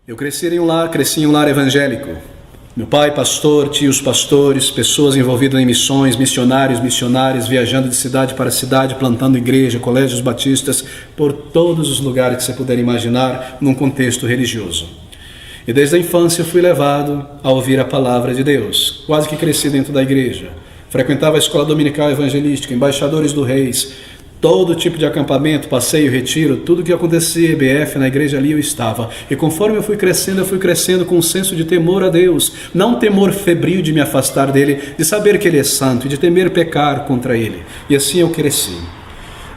Eu cresci em um lar evangélico. Meu pai, pastor, tios pastores, pessoas envolvidas em missões, missionárias, viajando de cidade para cidade, plantando igreja, colégios batistas, por todos os lugares que você puder imaginar, num contexto religioso. E desde a infância fui levado a ouvir a palavra de Deus. Quase que cresci dentro da igreja. Frequentava a escola dominical evangelística, embaixadores do reis, todo tipo de acampamento, passeio, retiro, tudo que acontecia, EBF, na igreja ali eu estava. E conforme eu fui crescendo com um senso de temor a Deus, não um temor febril de me afastar dele, de saber que ele é santo e de temer pecar contra ele. E assim eu cresci.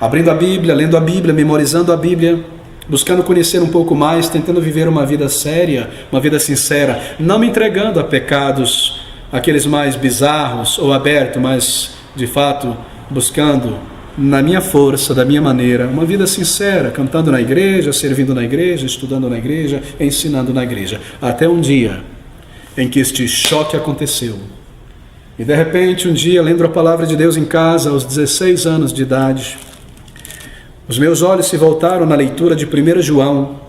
Abrindo a Bíblia, lendo a Bíblia, memorizando a Bíblia, buscando conhecer um pouco mais, tentando viver uma vida séria, uma vida sincera, não me entregando a pecados, aqueles mais bizarros ou abertos, mas de fato buscando na minha força, da minha maneira, uma vida sincera, cantando na igreja, servindo na igreja, estudando na igreja, ensinando na igreja. Até um dia em que este choque aconteceu. E de repente, um dia, lendo a palavra de Deus em casa, aos 16 anos de idade, os meus olhos se voltaram na leitura de 1 João,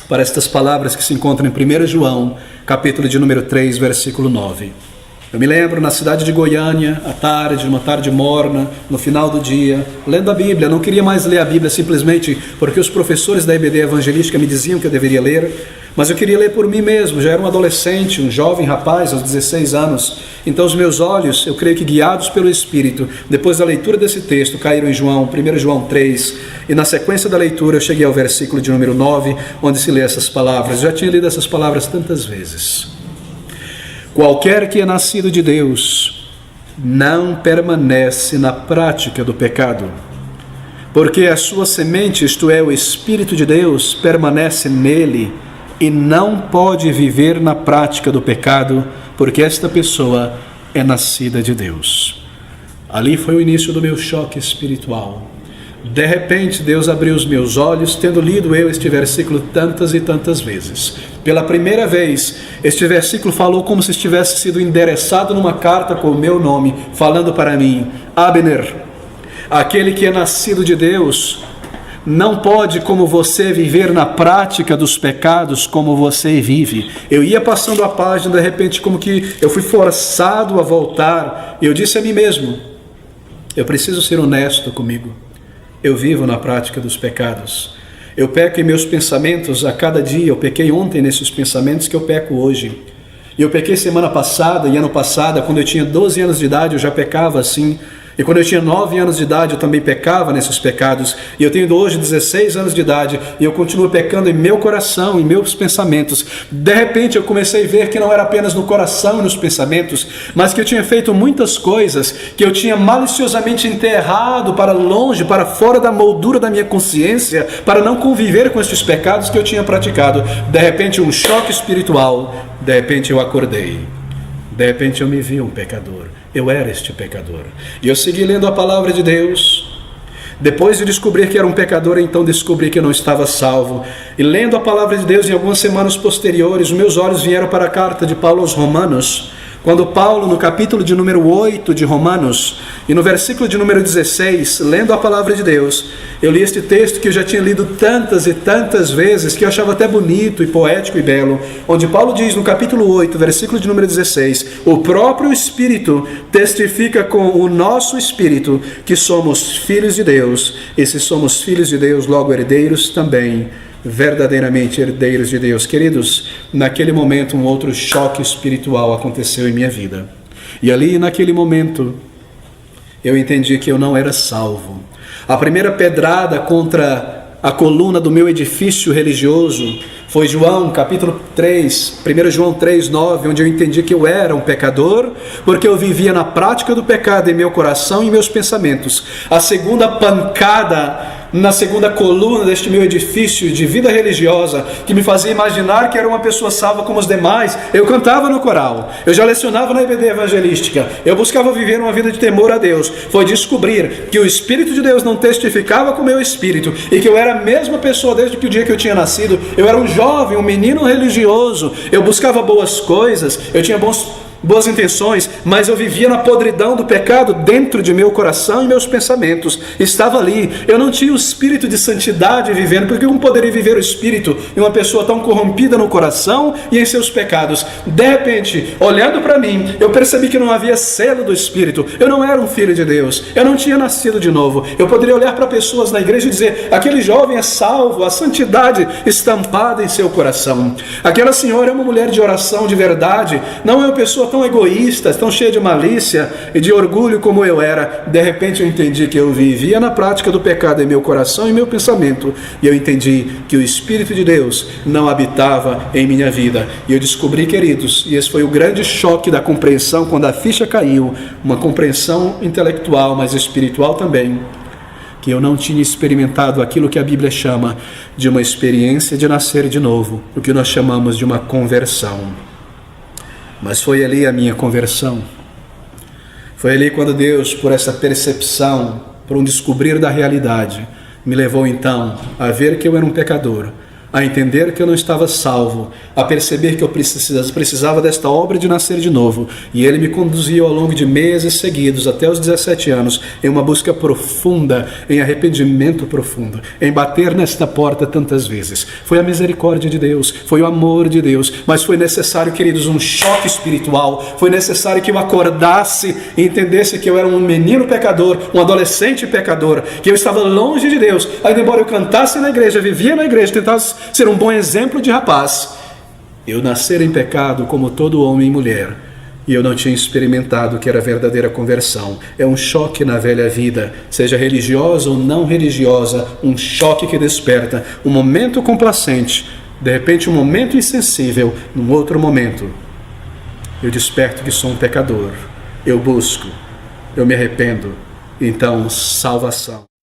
para estas palavras que se encontram em 1 João, capítulo de número 3, versículo 9. Eu me lembro na cidade de Goiânia, à tarde, uma tarde morna, no final do dia, lendo a Bíblia. Não queria mais ler a Bíblia simplesmente porque os professores da EBD Evangelística me diziam que eu deveria ler, mas eu queria ler por mim mesmo. Já era um adolescente, um jovem rapaz, aos 16 anos. Então os meus olhos, eu creio que guiados pelo Espírito, depois da leitura desse texto, caíram em 1 João 3, e na sequência da leitura eu cheguei ao versículo de número 9, onde se lê essas palavras. Eu já tinha lido essas palavras tantas vezes. Qualquer que é nascido de Deus não permanece na prática do pecado, porque a sua semente, isto é, o Espírito de Deus, permanece nele e não pode viver na prática do pecado, porque esta pessoa é nascida de Deus. Ali foi o início do meu choque espiritual. De repente, Deus abriu os meus olhos, tendo lido eu este versículo tantas e tantas vezes. Pela primeira vez, este versículo falou como se tivesse sido endereçado numa carta com o meu nome, falando para mim: Abner, aquele que é nascido de Deus, não pode, como você, viver na prática dos pecados como você vive. Eu ia passando a página, de repente, como que eu fui forçado a voltar, e eu disse a mim mesmo: eu preciso ser honesto comigo. Eu vivo na prática dos pecados. Eu peco em meus pensamentos a cada dia. Eu pequei ontem nesses pensamentos que eu peco hoje. E eu pequei semana passada e ano passado, quando eu tinha 12 anos de idade, eu já pecava assim. E quando eu tinha 9 anos de idade, eu também pecava nesses pecados. E eu tenho hoje 16 anos de idade e eu continuo pecando em meu coração, em meus pensamentos. De repente eu comecei a ver que não era apenas no coração e nos pensamentos, mas que eu tinha feito muitas coisas que eu tinha maliciosamente enterrado para longe, para fora da moldura da minha consciência, para não conviver com estes pecados que eu tinha praticado. De repente um choque espiritual, de repente eu acordei. De repente eu me vi um pecador. Eu era este pecador. E eu segui lendo a palavra de Deus. Depois de descobrir que era um pecador, então descobri que eu não estava salvo. E lendo a palavra de Deus em algumas semanas posteriores, os meus olhos vieram para a carta de Paulo aos Romanos. Quando Paulo, no capítulo de número 8 de Romanos, e no versículo de número 16, lendo a palavra de Deus, eu li este texto que eu já tinha lido tantas e tantas vezes, que eu achava até bonito e poético e belo, onde Paulo diz no capítulo 8, versículo de número 16, o próprio Espírito testifica com o nosso Espírito que somos filhos de Deus, e se somos filhos de Deus, logo herdeiros também, verdadeiramente herdeiros de Deus. Queridos, naquele momento um outro choque espiritual aconteceu em minha vida. E ali, naquele momento, eu entendi que eu não era salvo. A primeira pedrada contra a coluna do meu edifício religioso foi João, capítulo 3, 1 João 3, 9, onde eu entendi que eu era um pecador, porque eu vivia na prática do pecado em meu coração e em meus pensamentos. A segunda pancada na segunda coluna deste meu edifício de vida religiosa, que me fazia imaginar que era uma pessoa salva como os demais. Eu cantava no coral, eu já lecionava na EBD Evangelística, eu buscava viver uma vida de temor a Deus. Foi descobrir que o Espírito de Deus não testificava com o meu espírito, e que eu era a mesma pessoa desde que o dia que eu tinha nascido. Eu era um jovem, um menino religioso, eu buscava boas coisas, eu tinha boas intenções, mas eu vivia na podridão do pecado dentro de meu coração e meus pensamentos. Estava ali, eu não tinha o espírito de santidade vivendo, porque como poderia viver o espírito em uma pessoa tão corrompida no coração e em seus pecados? De repente, olhando para mim, eu percebi que não havia selo do Espírito, eu não era um filho de Deus, eu não tinha nascido de novo. Eu poderia olhar para pessoas na igreja e dizer: aquele jovem é salvo, a santidade estampada em seu coração. Aquela senhora é uma mulher de oração de verdade, não é uma pessoa tão egoísta, tão cheia de malícia e de orgulho como eu era. De repente eu entendi que eu vivia na prática do pecado em meu coração e meu pensamento, e eu entendi que o Espírito de Deus não habitava em minha vida. E eu descobri, queridos, e esse foi o grande choque da compreensão quando a ficha caiu, uma compreensão intelectual, mas espiritual também, que eu não tinha experimentado aquilo que a Bíblia chama de uma experiência de nascer de novo, o que nós chamamos de uma conversão. Mas foi ali a minha conversão. Foi ali quando Deus, por essa percepção, por um descobrir da realidade, me levou então a ver que eu era um pecador, a entender que eu não estava salvo, a perceber que eu precisava desta obra de nascer de novo. E Ele me conduziu ao longo de meses seguidos, até os 17 anos, em uma busca profunda, em arrependimento profundo, em bater nesta porta tantas vezes. Foi a misericórdia de Deus, foi o amor de Deus, mas foi necessário, queridos, um choque espiritual. Foi necessário que eu acordasse e entendesse que eu era um menino pecador, um adolescente pecador, que eu estava longe de Deus. Ainda embora eu cantasse na igreja, vivia na igreja, tentasse ser um bom exemplo de rapaz, eu nascer em pecado como todo homem e mulher, e eu não tinha experimentado o que era verdadeira conversão. É um choque na velha vida, seja religiosa ou não religiosa, um choque que desperta, um momento complacente, de repente um momento insensível, num outro momento eu desperto que sou um pecador, eu busco, eu me arrependo, então salvação.